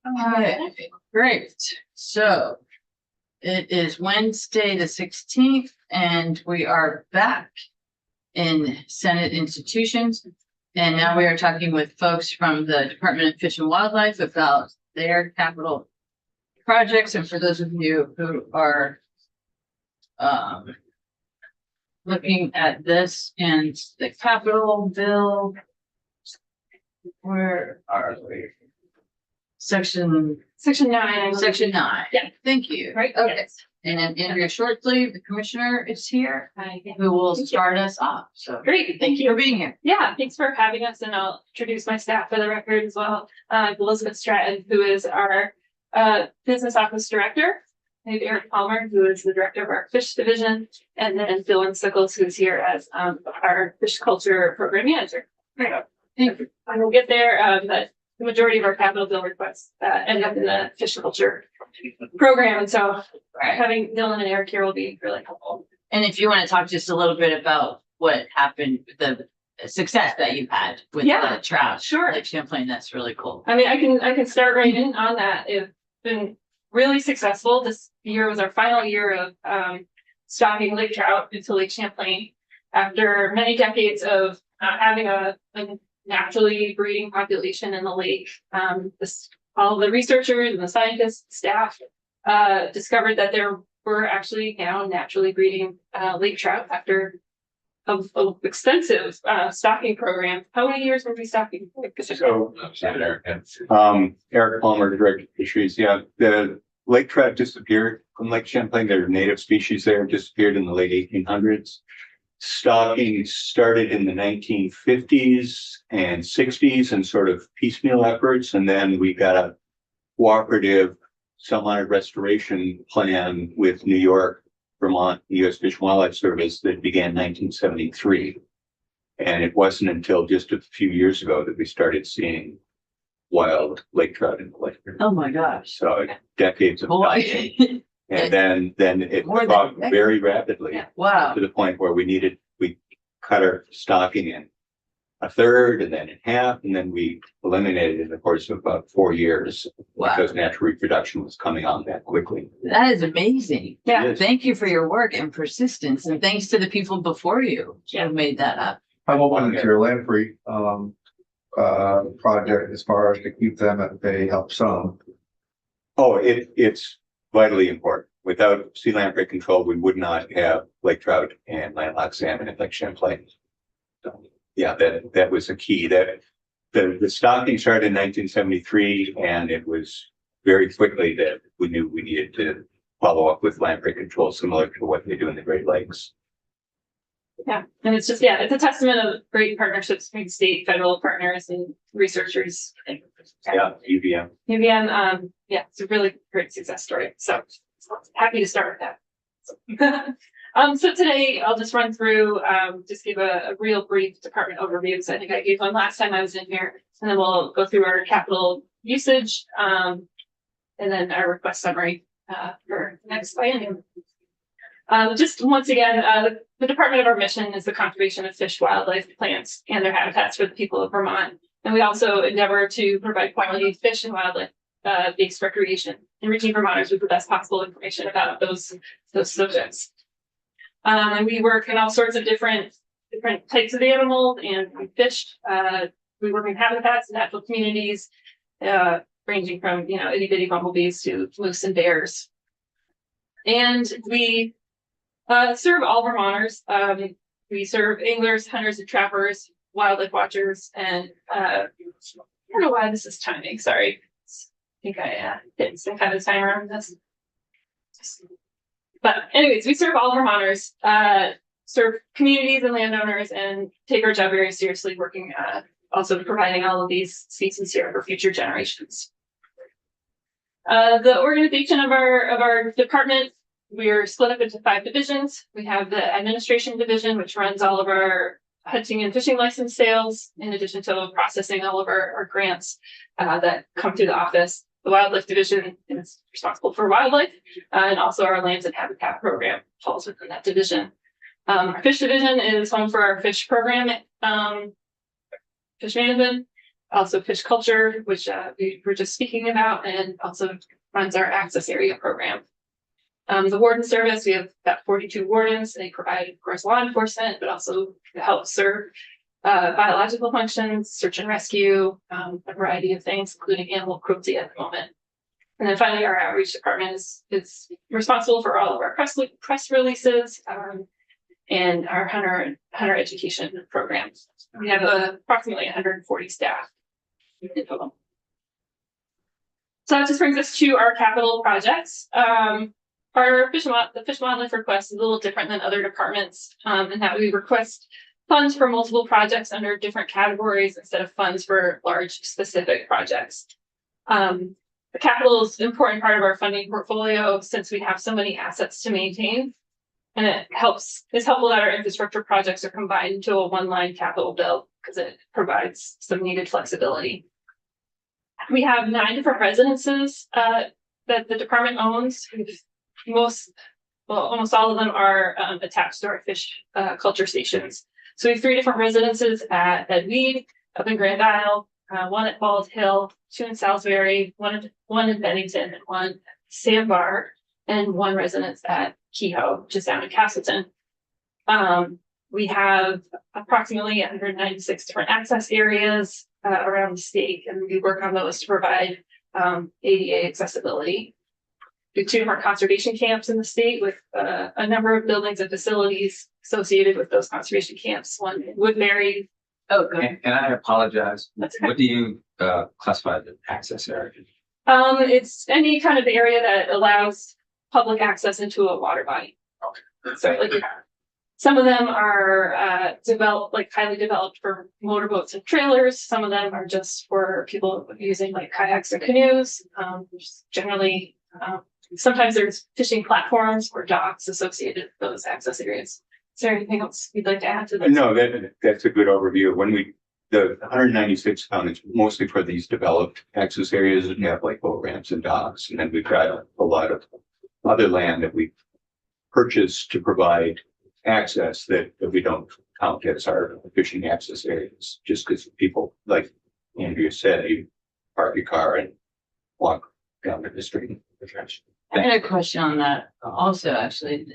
Okay, great. So it is Wednesday, the 16th, and we are back in Senate institutions. And now we are talking with folks from the Department of Fish and Wildlife about their capital projects. And for those of you who are looking at this and the capital bill, where are we? Section 9. Section 9. Yeah. Thank you. Right. Okay. Yes. And then Andrea Shortley, the commissioner, is here, Hi. who will Thank you. start us off. So Great. thank you for being here. Yeah, thanks for having us, and I'll introduce my staff for the record as well. Elizabeth Stratton, who is our business office director. I have Eric Palmer, who is the director of our fish division, and then Dylan Sickles, who's here as our fish culture program manager. Thank you. I will get there, but the majority of our capital bill requests end up in the fish culture program, and so having Dylan and Eric here will be really helpful. And if you want to talk just a little bit about what happened, the success that you've had with Yeah, the trout, sure. Lake Champlain, that's really cool. I mean, I can start right in on that. It's been really successful. This year was our final year of stocking lake trout into Lake Champlain after many decades of having a naturally breeding population in the lake. All the researchers and the scientists, staff discovered that there were actually now naturally breeding lake trout after an extensive stocking program. How many years were we stocking? So, Eric Palmer, Director of Fisheries. Yeah, the lake trout disappeared from Lake Champlain. Their native species there disappeared in the late 1800s. Stocking started in the 1950s and 60s and sort of piecemeal efforts. And then we got a cooperative salmon restoration plan with New York, Vermont, U.S. Fish and Wildlife Service that began in 1973. And it wasn't until just a few years ago that we started seeing wild lake trout in the lake. Oh my gosh. So decades of Boy. and then it evolved very rapidly Wow. to the point where we cut our stocking in a third and then in half, and then we eliminated it in the course of about 4 years because natural reproduction was coming on that quickly. That is amazing. Yeah. Thank you for your work and persistence, and thanks to the people before you who made that up. I'm open to your lamprey project as far as to keep them at bay, help some. Oh, it's vitally important. Without sea lamprey control, we would not have lake trout and landlocked salmon in Lake Champlain. So, yeah, that was a key. That the stocking started in 1973, and it was very quickly that we knew we needed to follow up with lamprey control, similar to what they do in the Great Lakes. Yeah, and it's just, it's a testament of great partnerships between state, federal partners and researchers. Yeah, UVM. UVM, it's a really great success story. So happy to start with that. So today I'll just run through, just give a real brief department overview. So I think I gave one last time I was in here, and then we'll go through our capital usage, and then our request summary for the next biennium. Just once again, the department of our mission is the conservation of fish, wildlife, plants, and their habitats for the people of Vermont. And we also endeavor to provide quality fish and wildlife based recreation and reaching Vermonters with the best possible information about those subjects. And we work in all sorts of different types of animals and fish. We work in habitats and natural communities, ranging from itty bitty bumblebees to moose and bears. And we serve all Vermonters. We serve anglers, hunters, and trappers, wildlife watchers, and I don't know why this is timing. Sorry, I think I hit some kind of timer on this. But anyways, we serve all Vermonters, serve communities and landowners, and take our job very seriously, working also providing all of these species here for future generations. The organization of our department, we're split up into 5 divisions. We have the administration division, which runs all of our hunting and fishing license sales, in addition to processing all of our grants that come through the office. The wildlife division is responsible for wildlife, and also our lands and habitat program falls within that division. Our fish division is home for our fish program, fish management. also fish culture, which we were just speaking about, and also runs our access area program. The warden service, we have about 42 wardens. They provide, of course, law enforcement, but also help serve biological functions, search and rescue, a variety of things, including animal cruelty at the moment. And then finally, our outreach department is responsible for all of our press releases and our hunter education programs. We have approximately 140 staff in total. So that just brings us to our capital projects. The fish and wildlife request is a little different than other departments in that we request funds for multiple projects under different categories instead of funds for large specific projects. The capital is an important part of our funding portfolio since we have so many assets to maintain. And it's helpful that our infrastructure projects are combined into a one-line capital bill because it provides some needed flexibility. We have 9 different residences that the department owns. Almost all of them are attached to our fish culture stations. So we have 3 different residences at Edweed, up in Grand Isle, 1 at Bald Hill, 2 in Salisbury, one in Bennington, and 1 at Sandbar, and 1 residence at Kehoe, just down in Castleton. We have approximately 196 different access areas around the state, and we work on those to provide ADA accessibility. We have 2 different conservation camps in the state with a number of buildings and facilities associated with those conservation camps. 1 in Woodbury. Oh, good. And I apologize. That's okay. What do you classify as an access area? It's any kind of area that allows public access into a water body. Okay. So like some of them are developed, like highly developed for motorboats and trailers. Some of them are just for people using like kayaks or canoes. Generally, sometimes there's fishing platforms or docks associated with those access areas. Is there anything else you'd like to add to this? No, that's a good overview. The 196 fund is mostly for these developed access areas that have like boat ramps and docks. And then we've got a lot of other land that we purchased to provide access that we don't count as our fishing access areas, just because people, like Andrea said, you park your car and walk down to the street. I had a question on that also, actually.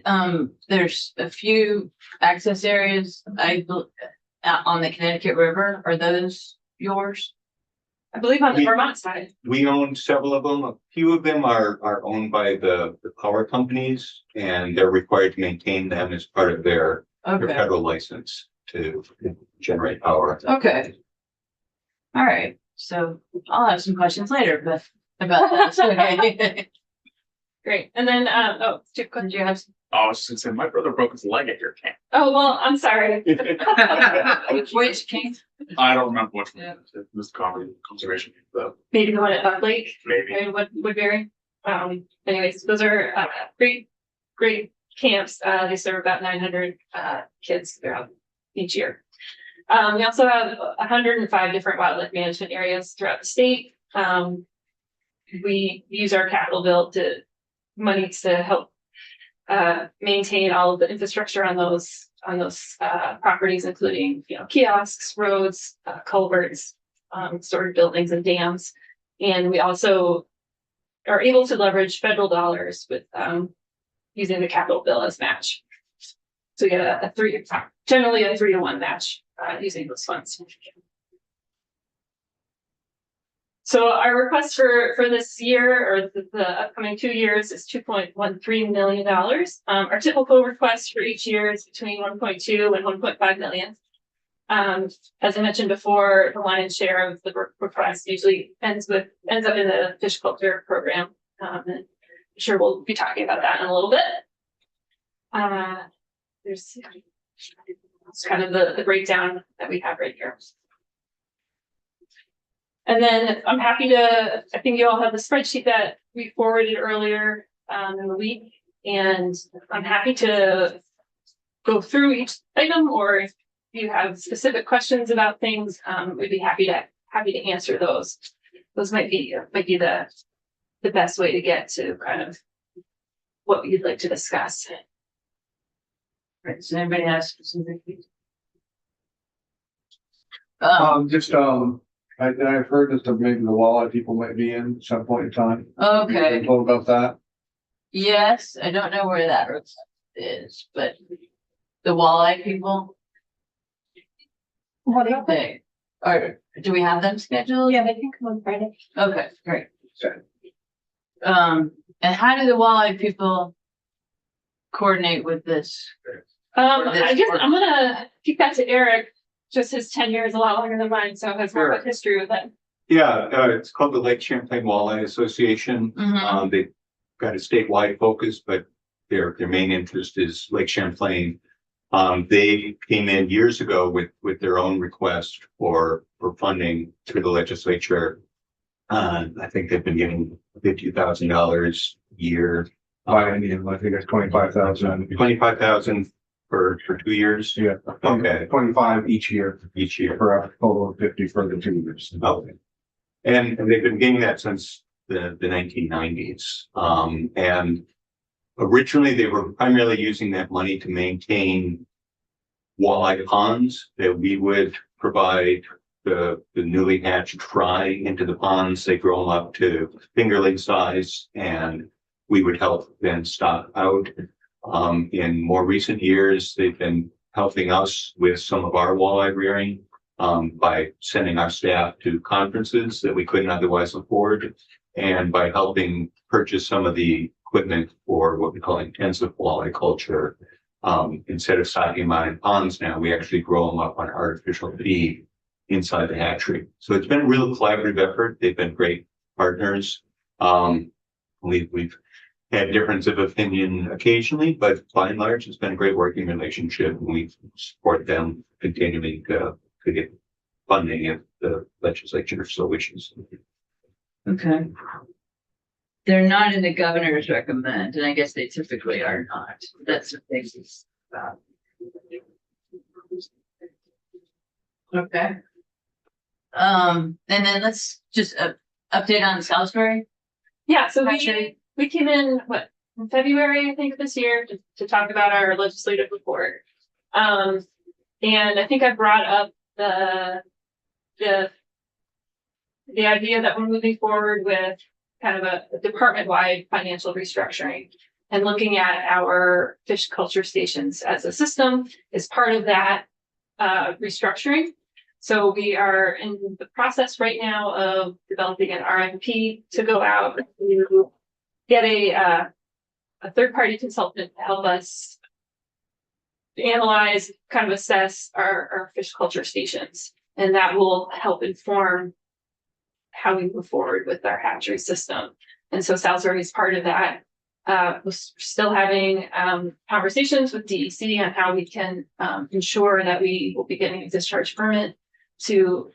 There's a few access areas on the Connecticut River. Are those yours? I believe on the Vermont side. We own several of them. A few of them are owned by the power companies, and they're required to maintain them as part of their Okay, federal license to generate power. okay. All right, so I'll have some questions later, but about that. Okay. Great. And then, Did you have? I was just gonna say, my brother broke his leg at your camp. oh, well, I'm sorry. Which case? I don't remember which one. Yeah. It was the conservation, but Maybe the one at Buck Lake. maybe. And Woodbury. Anyways, those are great camps. They serve about 900 kids throughout each year. We also have 105 different wildlife management areas throughout the state. We use our capital bill money to help maintain all of the infrastructure on those properties, including kiosks, roads, culverts, storage buildings, and dams. And we also are able to leverage federal dollars with using the capital bill as match. So we get generally a 3-to-1 match using those funds. So our request for this year or the upcoming 2 years is $2.13 million. Our typical request for each year is between 1.2 and 1.5 million. As I mentioned before, the lion's share of the request usually ends up in the fish culture program. And I'm sure we'll be talking about that in a little bit. There's kind of the breakdown that we have right here. And then I'm happy I think you all have the spreadsheet that we forwarded earlier in the week, and I'm happy to go through each item, or if you have specific questions about things, we'd be happy to answer those. Those might be the best way to get to kind of what you'd like to discuss. Right, does anybody have specific? I've heard that maybe the walleye people might be in some point in time. Okay, What about that? yes, I don't know where that is, but the walleye people, What about that? they, or do we have them scheduled? Yeah, they can come on Friday. Okay, great. Okay. And how do the walleye people coordinate with this? I guess I'm gonna kick that to Eric, just his tenure is a lot longer than mine, so has more of a history with it. Yeah, it's called the Lake Champlain Walleye Association. Mhm. They've got a statewide focus, but their main interest is Lake Champlain. They came in years ago with their own request for funding through the legislature. I think they've been getting $50,000 a year, Biennium, I think it's 25,000. 25,000 for 2 years. Yeah. Okay. 25 each year Each year. for a total of 50 for the 2 years. Okay. And they've been getting that since the 1990s. And originally they were primarily using that money to maintain walleye ponds that we would provide the newly hatched fry into the ponds. They grow them up to fingerling size and we would help then stock out. In more recent years, they've been helping us with some of our walleye rearing by sending our staff to conferences that we couldn't otherwise afford, and by helping purchase some of the equipment for what we call intensive walleye culture. Instead of stocking them out in ponds now, we actually grow them up on artificial feed inside the hatchery. So it's been a real collaborative effort. They've been great partners. We've had difference of opinion occasionally, but by and large, it's been a great working relationship, and we support them continuing to get funding if the legislature so wishes. Okay. They're not in the governor's recommend, and I guess they typically are not. That's the thing. Okay. And then let's just update on Salisbury. Yeah, so Actually- we came in, in February, I think, this year to talk about our legislative report. And I think I brought up the idea that we're moving forward with kind of a department-wide financial restructuring and looking at our fish culture stations as a system is part of that restructuring. So we are in the process right now of developing an RFP to go out to get a third-party consultant to help us analyze, kind of assess our fish culture stations. And that will help inform how we move forward with our hatchery system. And so Salisbury is part of that. We're still having conversations with DEC on how we can ensure that we will be getting a discharge permit to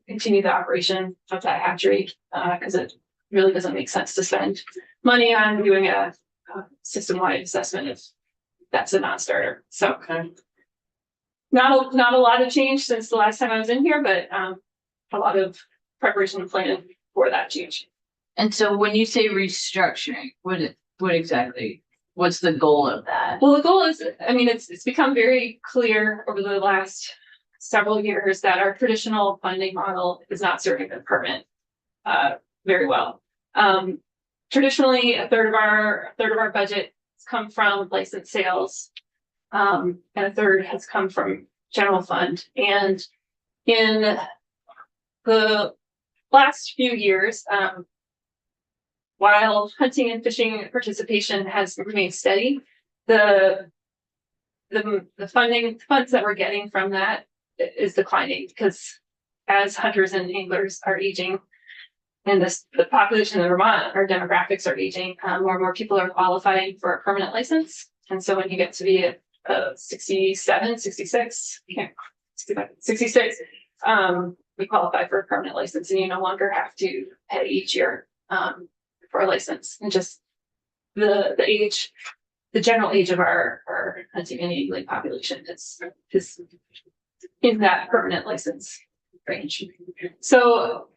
continue the operation of that hatchery, because it really doesn't make sense to spend money on doing a system-wide assessment if that's a non-starter. So not a lot of change since the last time I was in here, but a lot of preparation and planning for that change. And so when you say restructuring, what exactly, what's the goal of that? Well, the goal is, I mean, it's become very clear over the last several years that our traditional funding model is not serving the department very well. Traditionally, a third of our budget has come from license sales, and a third has come from general fund. And in the last few years, while hunting and fishing participation has remained steady, the funds that we're getting from that is declining, because as hunters and anglers are aging, and the population of Vermont, our demographics are aging, more and more people are qualifying for a permanent license. And so when you get to be at 67, 66, 66, we qualify for a permanent license, and you no longer have to pay each year for a license. And just the general age of our hunting and angling population is in that permanent license range. So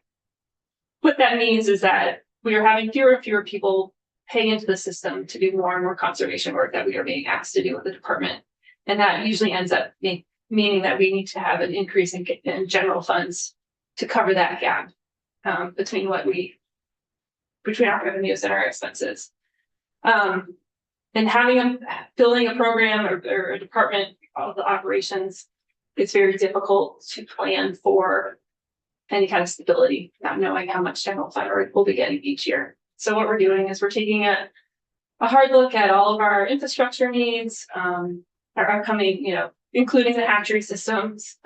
what that means is that we are having fewer and fewer people pay into the system to do more and more conservation work that we are being asked to do with the department. And that usually ends up meaning that we need to have an increase in general funds to cover that gap between our revenues and our expenses. And filling a program or a department of the operations, it's very difficult to plan for any kind of stability, not knowing how much general fund we'll be getting each year. So what we're doing is we're taking a hard look at all of our infrastructure needs, our upcoming, including the hatchery systems,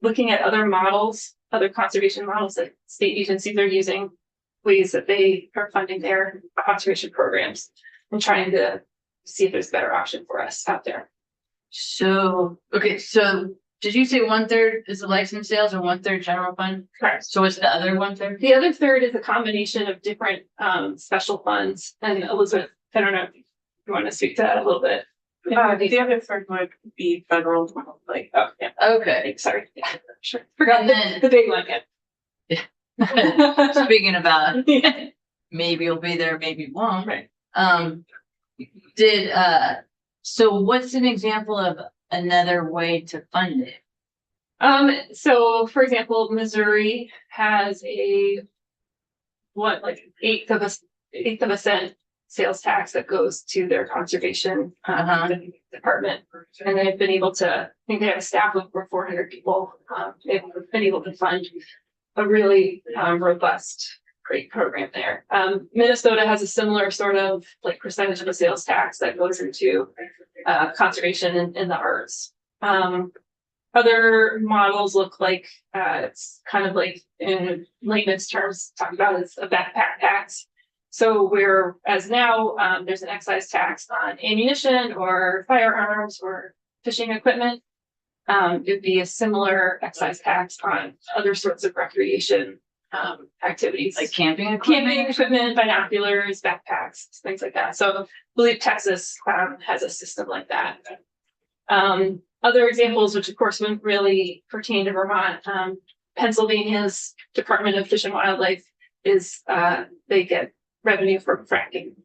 looking at other models, other conservation models that state agencies are using, ways that they are funding their conservation programs, and trying to see if there's a better option for us out there. So, okay, so did you say 1/3 is the license sales and 1/3 general fund? Correct. So what's the other 1/3? The other third is a combination of different special funds. And Elizabeth, I don't know if you want to speak to that a little bit. The other third would be federal, like, Oh, yeah. Okay. Sorry. Yeah, sure. Forgot And then- the big one. Yeah. Speaking about maybe you'll be there, maybe won't. Right. So what's an example of another way to fund it? So for example, Missouri has eighth of a cent sales tax that goes to their conservation department. And they've been able to, I think they have a staff of over 400 people. They've been able to fund a really robust, great program there. Minnesota has a similar sort of like percentage of the sales tax that goes into conservation in the arts. Other models look like it's kind of like in layman's terms talked about as a backpack tax. So whereas now there's an excise tax on ammunition or firearms or fishing equipment, it'd be a similar excise tax on other sorts of recreation activities Like camping equipment? binoculars, backpacks, things like that. So I believe Texas has a system like that. Other examples, which of course wouldn't really pertain to Vermont, Pennsylvania's Department of Fish and Wildlife is they get revenue from fracking.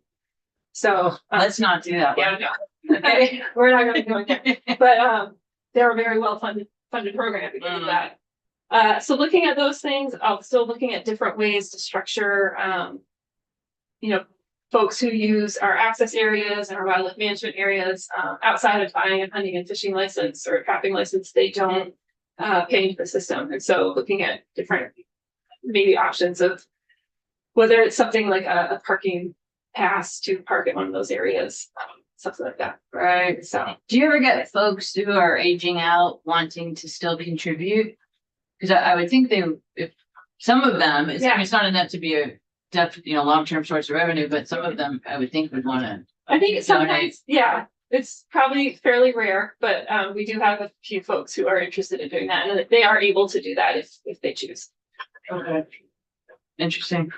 So Let's not do that. yeah, no. Okay, we're not going to go there, but they're a very well funded program because of that. So looking at those things, still looking at different ways to structure, folks who use our access areas and our wildlife management areas outside of buying a hunting and fishing license or a trapping license, they don't pay into the system. And so looking at different maybe options of whether it's something like a parking pass to park at one of those areas, something like that. Right. So Do you ever get folks who are aging out wanting to still contribute? Because I would think if some of them, I mean, it's not enough to be a long-term source of revenue, but some of them I would think would want to. I think sometimes, yeah, it's probably fairly rare, but we do have a few folks who are interested in doing that, and they are able to do that if they choose. Okay. Interesting.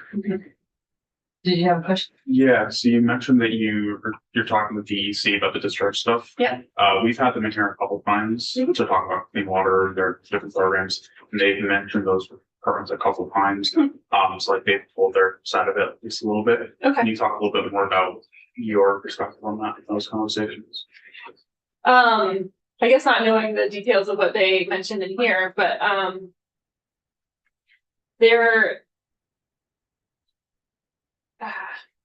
Did you have a question? Yeah, so you mentioned that you're talking with DEC about the discharge stuff. Yeah. We've had them in here a couple times Mhm. to talk about clean water, their different programs, and they've mentioned those programs a couple times. So like they've pulled their side of it just a little bit. Can Okay. you talk a little bit more about your perspective on that, those conversations? I guess not knowing the details of what they mentioned in here, but they're.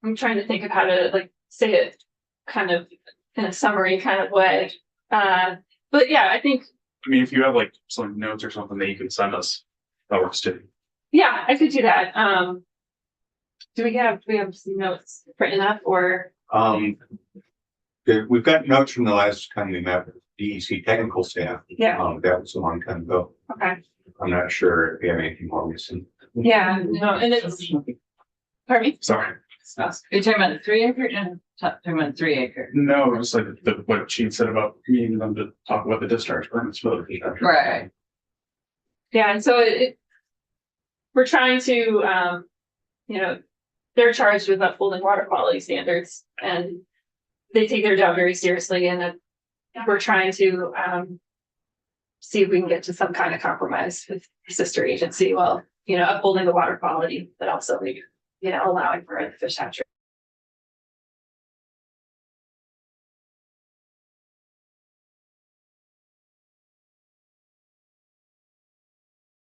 I'm trying to think of how to like say it kind of in a summary kind of way. But yeah, I think, I mean, if you have like some notes or something that you can send us, that works too. yeah, I could do that. Do we have some notes written up or? We've got notes from the last time we met with DEC technical staff. Yeah, That was a long time ago. okay. I'm not sure if we have anything more recent. Yeah, no, and it's, pardon me? Sorry. Are you talking about the 3 acre? No, talking about the 3 acre. No, just like what she said about meeting them to talk about the discharge permits for the. Right. Yeah, and so we're trying to, they're charged with upholding water quality standards and they take their job very seriously, and we're trying to see if we can get to some kind of compromise with the sister agency while, upholding the water quality, but also, allowing for a fish hatchery.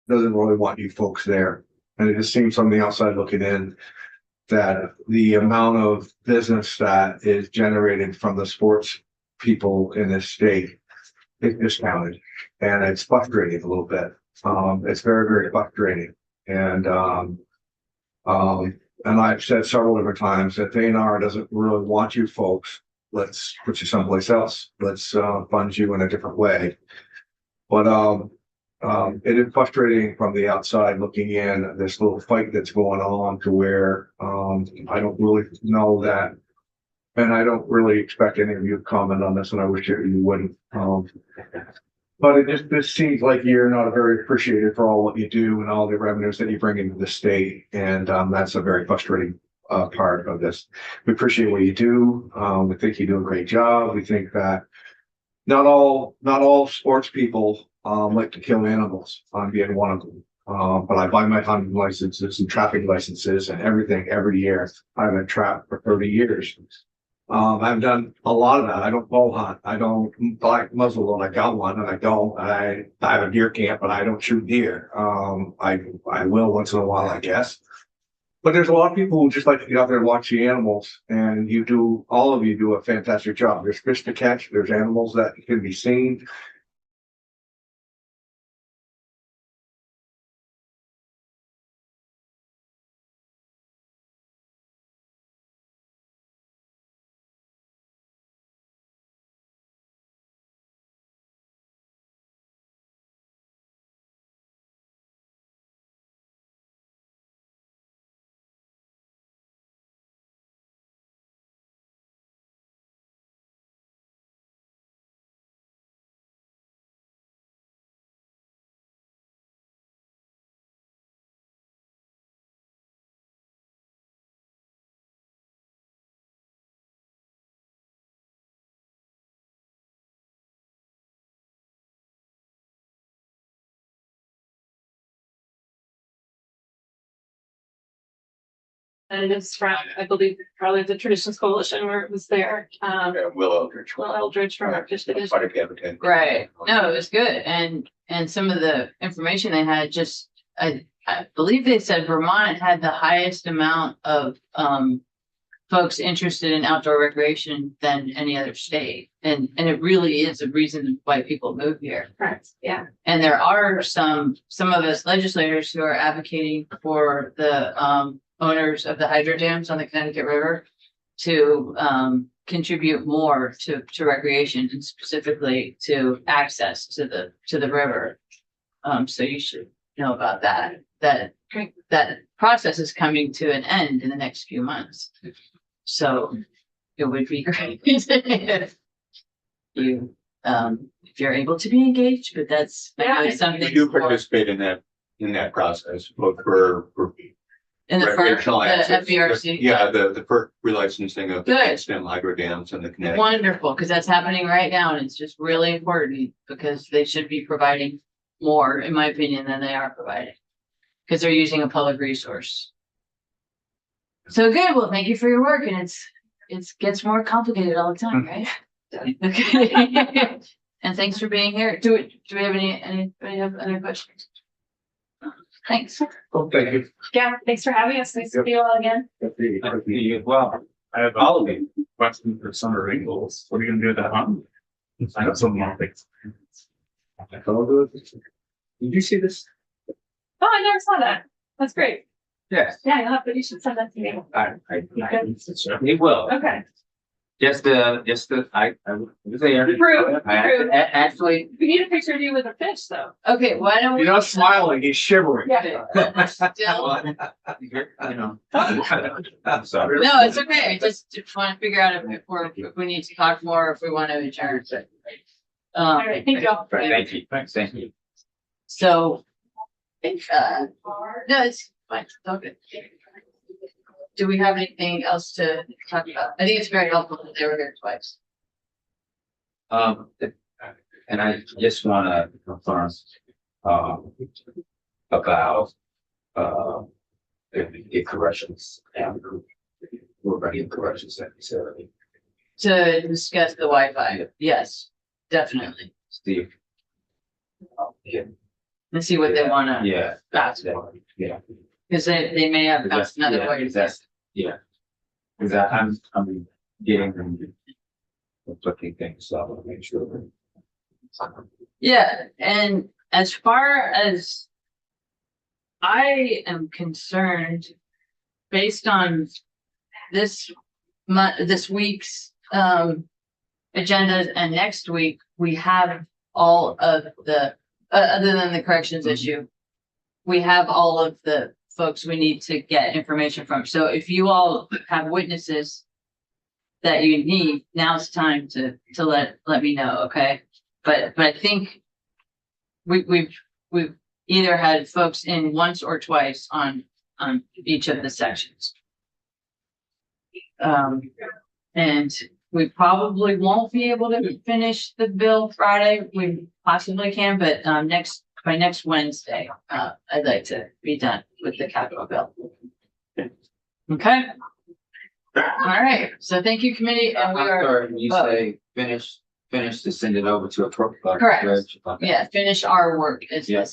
doesn't really want you folks there. And it just seems from the outside looking in that the amount of business that is generated from the sports people in this state is discounted. And it's frustrating a little bit. It's very, very frustrating. And I've said several different times that A&R doesn't really want you folks. Let's put you someplace else. Let's fund you in a different way. But it is frustrating from the outside looking in, this little fight that's going on to where I don't really know that. And I don't really expect any of you to comment on this, and I wish you wouldn't. But it just seems like you're not very appreciated for all what you do and all the revenues that you bring into the state. And that's a very frustrating part of this. We appreciate what you do. We think you do a great job. We think that not all sports people like to kill animals. I'm being one of them. But I buy my hunting licenses and trapping licenses and everything every year. I've been trapped for 30 years. I've done a lot of that. I don't bow hunt. I don't black muzzle load. I got one and I don't. I have a deer camp, but I don't shoot deer. I will once in a while, I guess. But there's a lot of people who just like to get out there and watch the animals, and all of you do a fantastic job. There's fish to catch. There's animals that can be seen. And it's from, I believe, probably the Traditions Coalition where it was there. Will Eldridge. Will Eldridge from our Fish Division. Part of Habitat. Right. No, it was good. And some of the information they had just, I believe they said Vermont had the highest amount of folks interested in outdoor recreation than any other state. And it really is a reason why people move here. Correct, yeah. And there are some of us legislators who are advocating for the owners of the hydro dams on the Connecticut River to contribute more to recreation and specifically to access to the river. So you should know about that. That process is coming to an end in the next few months. So it would be great if you if you're able to be engaged, but that's something We do participate in that process, both for in the recreational access. FBRC. Yeah, the FERC relicensing of the Good. stem hydro dams and the Connecticut. Wonderful, because that's happening right now, and it's just really important because they should be providing more, in my opinion, than they are providing. Because they're using a public resource. So good, well, thank you for your work, and it gets more complicated all the time, right? Okay. And thanks for being here. Do we have anybody have any questions? Thanks. Oh, thank you. Yeah, thanks for having us. Nice to see you all again. Well, I have all of you. question for Summer Ringles. What are you gonna do with that hunt? I know some more things. Did you see this? Oh, I never saw that. That's great. Yes. Yeah, you should send that to me. It will. Okay. I was there. Approve, approve. Actually. We need a picture of you with a fish, though. Okay, why don't we? You're not smiling, he's shivering. Yeah. Still, You know. I'm sorry. no, it's okay. I just want to figure out if we need to talk more, or if we want to adjourn. All right, thank you all. Thank you. Thank you. So, no, it's fine. It's all good. Do we have anything else to talk about? I think it's very helpful that they were here twice. And I just wanna confirm, about, the corrections and we're bringing corrections necessarily. To discuss the Wi-Fi, yes, definitely. Steve. Yeah, and see what they wanna Yeah. ask that- for. Yeah. Cause they may have asked another Yeah, way. because that's, yeah. Cause I'm getting them conflicting things, so I want to make sure. Yeah, and as far as I am concerned, based on this this week's agenda and next week, we have all of the other than the corrections issue. We have all of the folks we need to get information from. So if you all have witnesses that you need, now's the time to let me know, okay? But I think we've either had folks in once or twice on each of the sections. And we probably won't be able to finish the bill Friday. We possibly can, but by next Wednesday, I'd like to be done with the capital bill. Okay? All right, so thank you, committee, and we I'm are, sorry, when you oh. say finish to send it over to a. Correct. Yeah, finish our work as Yeah.